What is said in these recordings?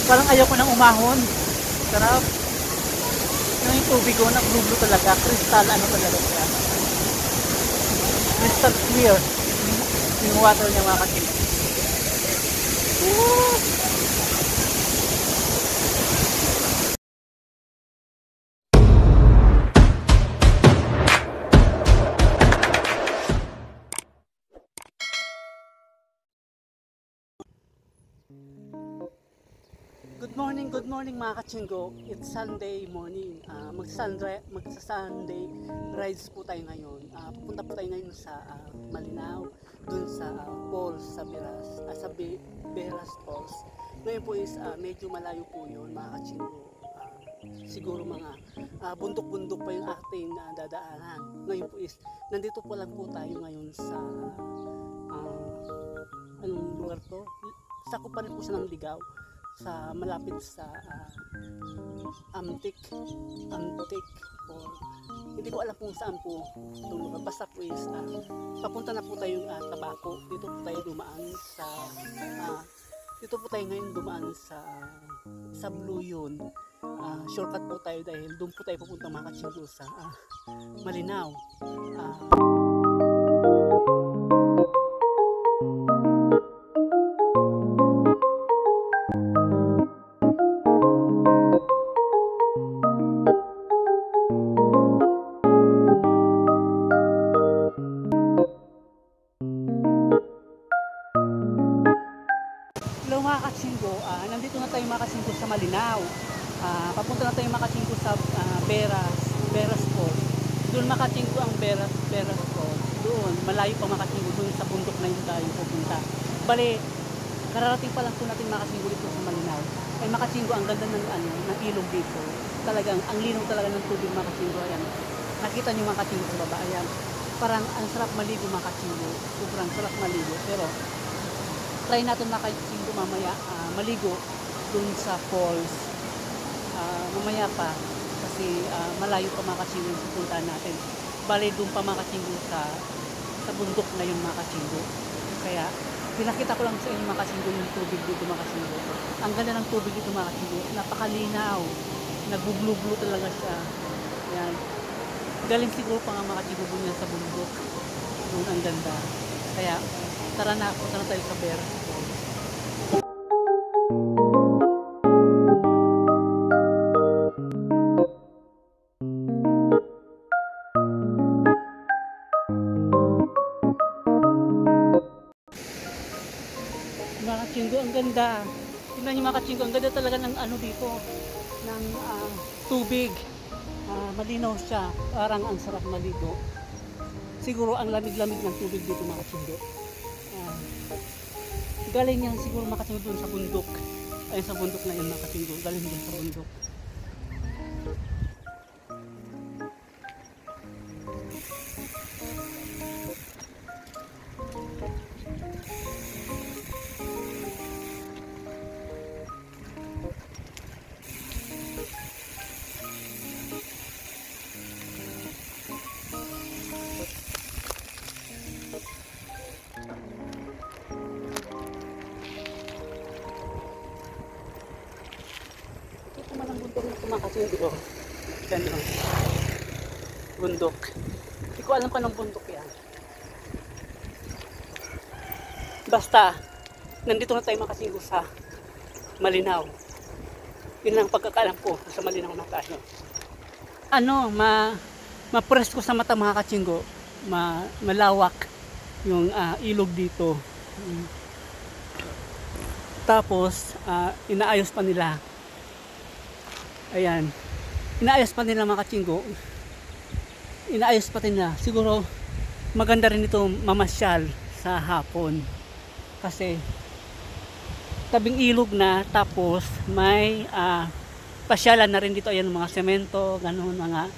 Parang ayaw ko nang umahon. Sarap. Yung tubig ko, nag-blue talaga. Crystal, ano talaga siya. Crystal clear. Yung water niya mga kasin. Good morning mga kachinggo. It's Sunday morning. Magsa-Sunday rides po tayo ngayon. Pupunta po tayo ngayon sa Malinaw, dun sa falls sa Beras Falls. Ngayon po is medyo malayo po yun mga kachinggo. Siguro mga bundok-bundok pa yung ating dadaanan. Ngayon po is nandito po lang po tayo ngayon sa anong lugar to? Sakop pa rin po siya ng Ligaw, sa malapit sa Amtik or hindi ko alam kung saan po itong lugar. Basta po is papunta na po tayo Tabaco. Dito po tayo dumaan sa dito po tayo ngayon dumaan sa Blue yun. Shortcut po tayo dahil doon po tayo pupunta mga kachinggo sa Malinaw. Hello mga kachinggo, nandito na tayo mga kachinggo sa Malinaw. Papunta na tayo mga kachinggo sa Beras Falls. Doon mga kachinggo ang Beras Falls. Doon, malayo pa mga kachinggo, doon sa bundok na yun tayo pupunta. Bale, kararating pa lang po natin mga kachinggo dito sa Malinaw. Ay mga kachinggo, ang ganda ng ilog dito. Talagang, ang linaw talaga ng tubig mga kachinggo. Ayan, nakita nyo mga kachinggo sa baba. Ayan, parang ang sarap maligo mga kachinggo. Sobrang sarap maligo. Pero, try natin mga kachinggo mamaya maligo dun sa falls mamaya pa kasi malayo pa mga kachinggo yung pupuntahan natin. Bale dun pa mga kachinggo sa bundok na yun mga kachinggo. Kaya pinakita ko lang sa inyo mga kachinggo yung tubig dito mga kachinggo. Ang ganda ng tubig dito mga kachinggo, napakalinaw, nagbublu-blu talaga siya. Yan, galing siguro pa nga mga kachinggo dun yan sa bundok, dun ang ganda. Kaya tara na, punta na tayo sa Beras Falls. Mga kachinggo, ang ganda. Tingnan niyo mga kachinggo, ang ganda talaga ng ano dito, ng tubig. Malinaw siya, parang ang sarap maligo. Siguro ang lamig-lamig ng tubig dito mga kachinggo. Galing yan siguro mga kachinggo doon sa bundok. Ay sa bundok na yun mga kachinggo, galing doon sa bundok. Mga kachinggo, ganun, bundok. Hindi ko alam kung anong bundok yan. Basta nandito na tayo mga kachinggo sa Malinaw. Yun lang pagkakaalam ko, sa Malinaw na tayo. Ma-presko sa mata mga kachinggo, malawak yung ilog dito. Tapos inaayos pa nila. Ayan, inaayos pa nila mga kachinggo. Inaayos pa nila. Siguro maganda rin ito mamasyal sa hapon. Kasi tabing ilog na, tapos may pasyalan na rin dito. Ayan, mga semento, ganun, mga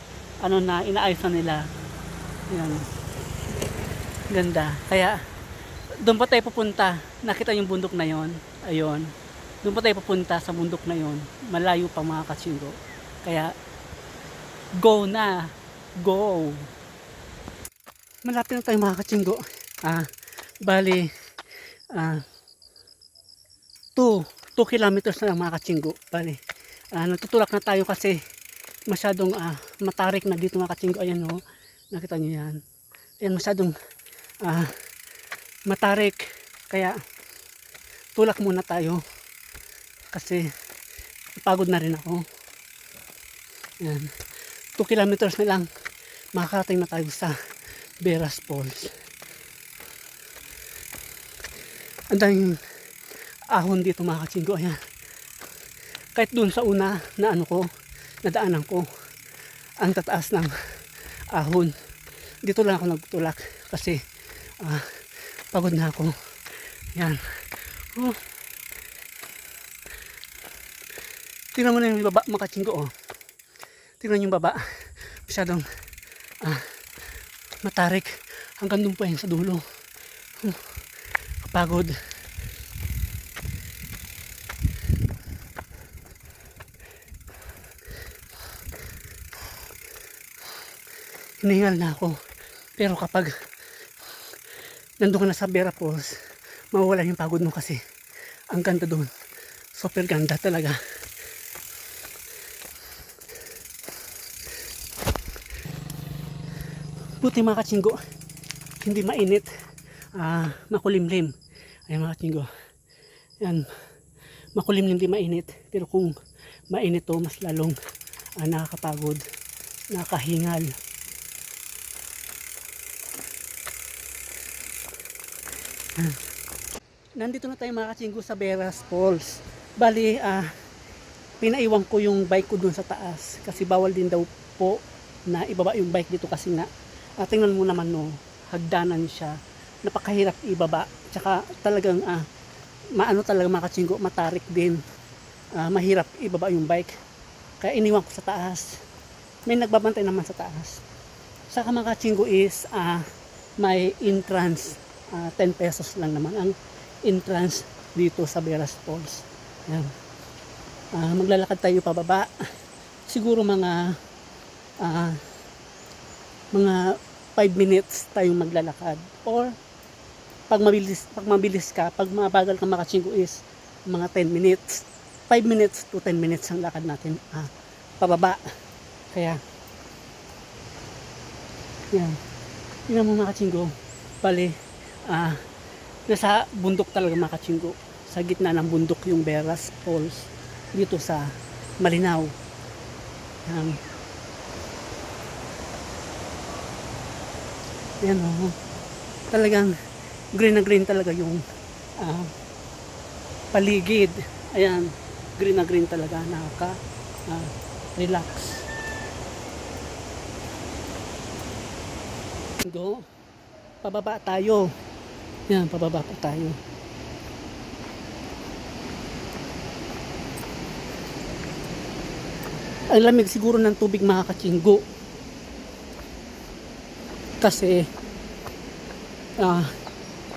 ano na inaayos na nila. Ayan, ganda. Kaya doon pa tayo pupunta. Nakita yung bundok na yon. Ayun, doon pa tayo pupunta sa bundok na yon. Malayo pa mga kachinggo. Kaya go na, go. Malapit na tayo mga kachinggo. Bali 2 2 kilometers na lang mga katsinggo. Bali, nagtutulak na tayo kasi masyadong matarik na dito mga katsinggo. Ayan o, nakita nyo yan. Ayan, masyadong matarik. Kaya tulak muna tayo kasi pagod na rin ako. Ayan, 2 kilometers na lang makakarating na tayo sa Beras Falls. Ang daming ahon dito mga katsinggo. Ayan, kahit dun sa una na nadaanan ko, ang tataas ng ahon. Dito lang ako nagtulak kasi pagod na ako. Yan. Oh. Tingnan mo na yung baba mga katsinggo. Oh. Tingnan yung baba. Masyadong matarik. Hanggang dun pa yan sa dulo. Kapagod. Hiningal na ako. Pero kapag nandun ka na sa Beras Falls, mawawala yung pagod mo kasi ang ganda doon. Super ganda talaga. Buti mga katsinggo, hindi mainit. Makulimlim. Ayan mga katsinggo. Yan. Makulimlim, hindi mainit. Pero kung mainit to, mas lalong nakakapagod, nakakahingal. Nandito na tayo mga katsinggo sa Beras Falls. Bali, pinaiwan ko yung bike ko dun sa taas kasi bawal din daw po na ibaba yung bike dito kasi nga tingnan mo naman no, hagdanan siya, napakahirap ibaba, tsaka talagang maano talaga mga katsinggo, matarik din, mahirap ibaba yung bike, kaya iniwan ko sa taas. May nagbabantay naman sa taas. Saka mga katsinggo is may entrance, 10 pesos lang naman ang entrance dito sa Beras Falls. Yan. Maglalakad tayo pababa. Siguro mga 5 minutes tayong maglalakad. Or pag mabilis ka, pag mabagal ka mga katsinggo is mga 10 minutes. 5 minutes to 10 minutes ang lakad natin pababa. Kaya yan. Tingnan mo mga katsinggo. Bali, nasa bundok talaga mga katsinggo. Sa gitna ng bundok yung Beras Falls dito sa Malinaw. Yan o. Talagang green na green talaga yung paligid. Ayan, green na green talaga. Nakaka relax. Go. Pababa tayo. Yan, pababa pa tayo. Ang lamig siguro ng tubig mga katsinggo. Kasi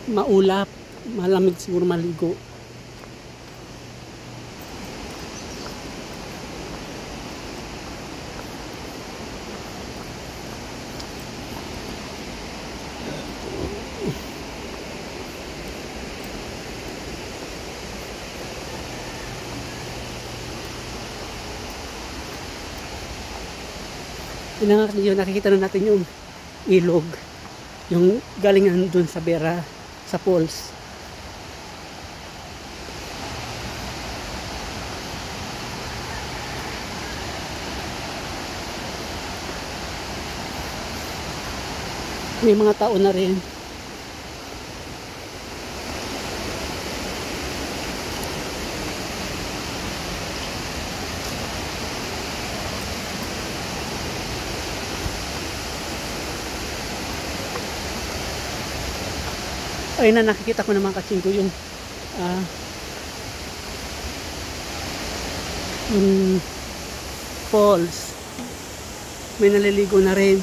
maulap, malamig siguro maligo. Nakikita na natin yung ilog, yung galing doon sa Beras, sa falls. May mga tao na rin. Ayun na, nakikita ko naman katsinggo yung falls. May naliligo na rin.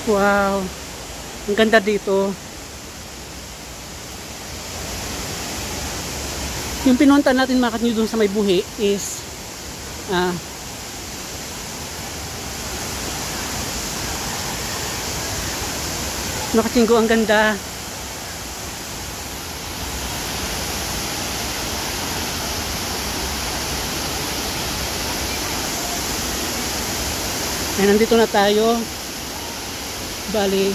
Wow, ang ganda dito. Yung pinunta natin mga katsinggo doon sa may buhi is katsinggo, ang ganda. Ay, nandito na tayo. Bali,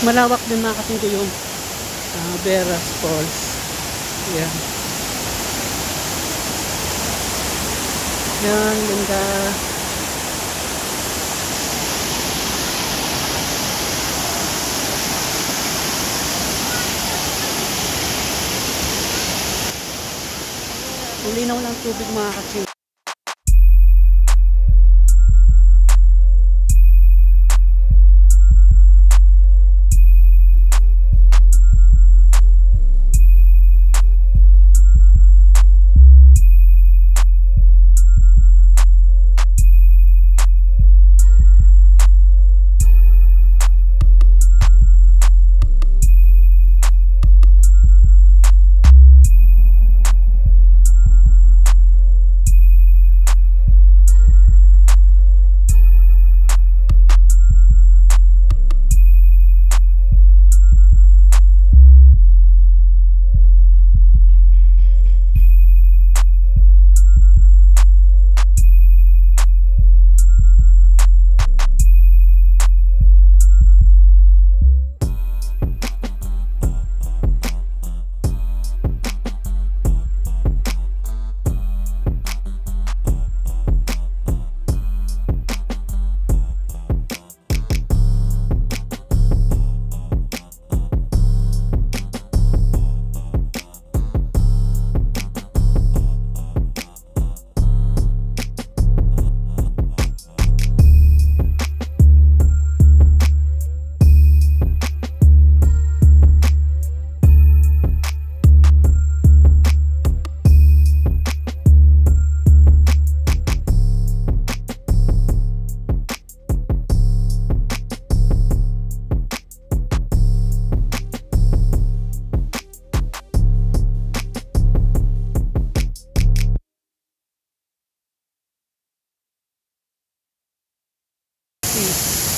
malawak din mga kasingko yung Beras Falls. Yan. Yan, ganda. Linaw ng tubig mga kasingko.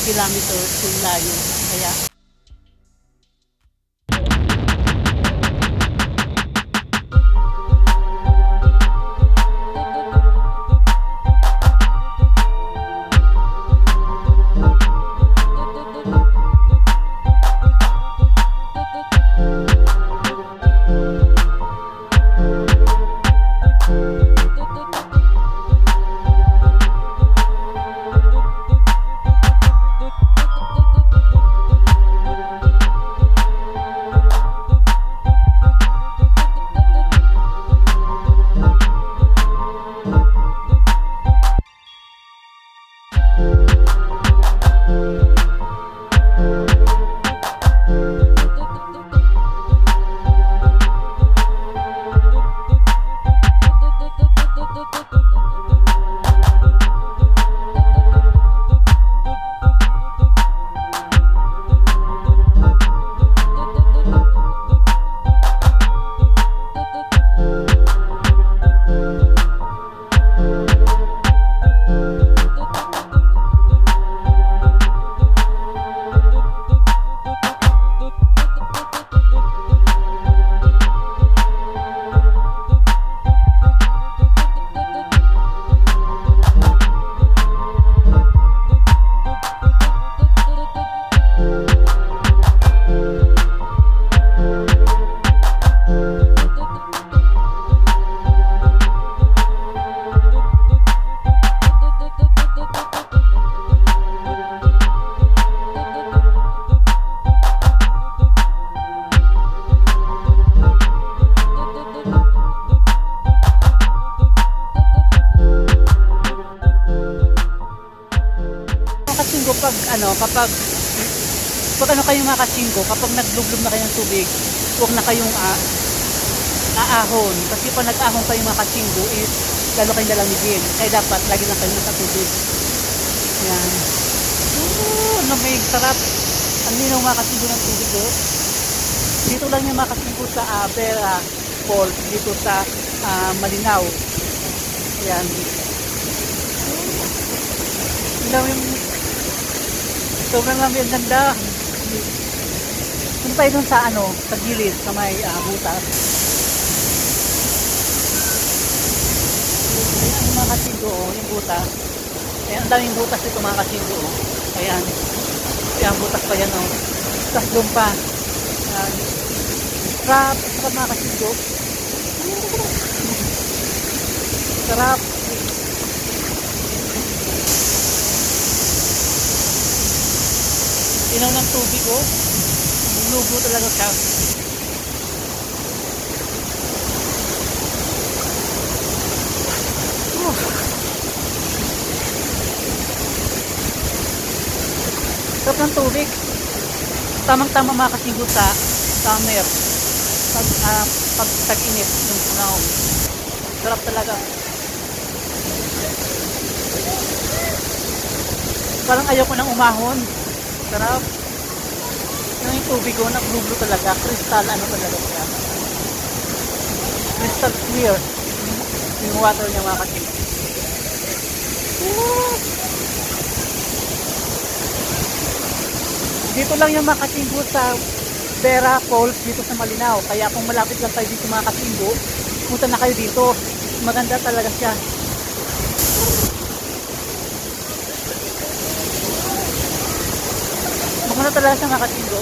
Kilometers yung layo. Kaya kapag kayo mga kasingko, kapag naglublob na kayo ng tubig, huwag na kayong aahon. Kasi pag nag-ahon kayo mga kasingko is lalo kayong lalamigin. Kaya dapat lagi lang kayo nasa tubig. Yan. Lamig, sarap. Ang linaw mga kasingko ng tubig. Dito lang yung mga kasingko sa Bera Falls, dito sa Malinaw. Yan. Ilaw yung sobrang lamig, ang ganda. Punta tayo dun sa ano, sa gilid, sa may butas. Ayan yung mga kasingo, yung butas. Ayan, ang daming butas dito mga kasingo. Ayan. Ayan, butas pa yan oh. Tapos doon pa. Ayan. Sarap, sarap mga kasingo. Sarap. Inaw ng tubig oh. Lubo talaga siya. Sarap ng tubig. Tamang-tama mga kasingo sa summer. Pag tag-init yung panahon. Sarap talaga. Parang ayaw ko nang umahon. Sarap. Yung tubig ko, nag-blue talaga. Crystal, ano talaga siya. Crystal clear. Yung water niya mga kasingo. Dito lang yung mga kasingo sa Vera Falls dito sa Malinaw. Kaya kung malapit lang tayo dito mga kasingo, punta na kayo dito. Maganda talaga siya. Maganda talaga siya mga kasingo.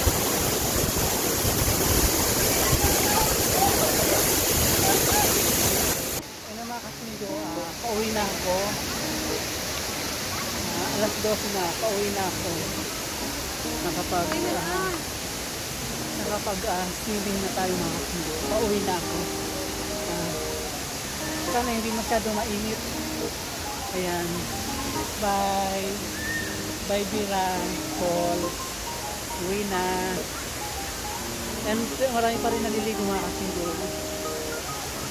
Ano mga kasingo, pauwi na ako. Alas 12 na, pauwi na ako. Nakapag swimming na tayo mga kasingo. Pauwi na ako. Sana hindi masyado mainit. Ayan. Bye. Bye Bira Falls. Uwi na. And marami pa rin naliligo mga kasingo.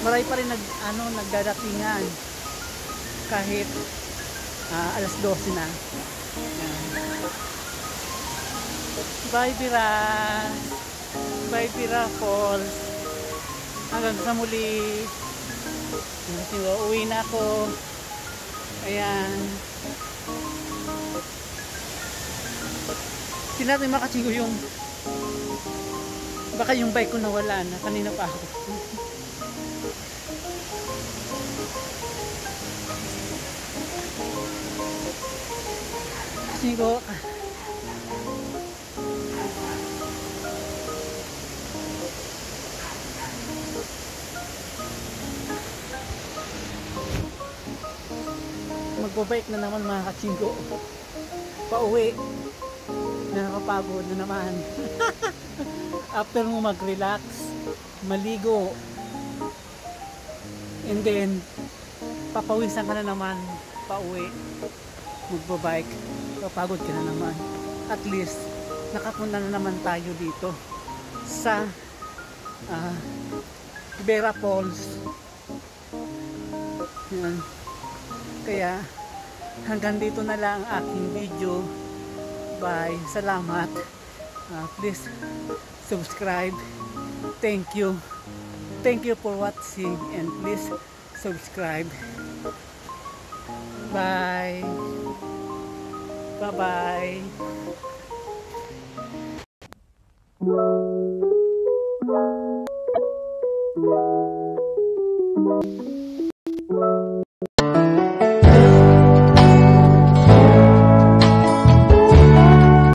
Marami pa rin nagdadatingan. Kahit alas 12 na. Ayan. Bye Bira. Bye Bira Falls. Hanggang sa muli. Uwi na ako. Ayan. Natin mga kasingo yung baka yung bike ko nawala na kanina pa ako. Kasingo magbabike na naman mga kasingo. Pauwi. Nakakapagod na naman. After mo mag-relax, maligo, and then papawisan ka na naman pauwi, magbabike, papagod ka na naman. At least nakapunta na naman tayo dito sa Vera Falls. Yan. Kaya hanggang dito na lang ang aking video. Bye. Salamat. Please subscribe. Thank you. Thank you for watching and please subscribe. Bye. Bye-bye.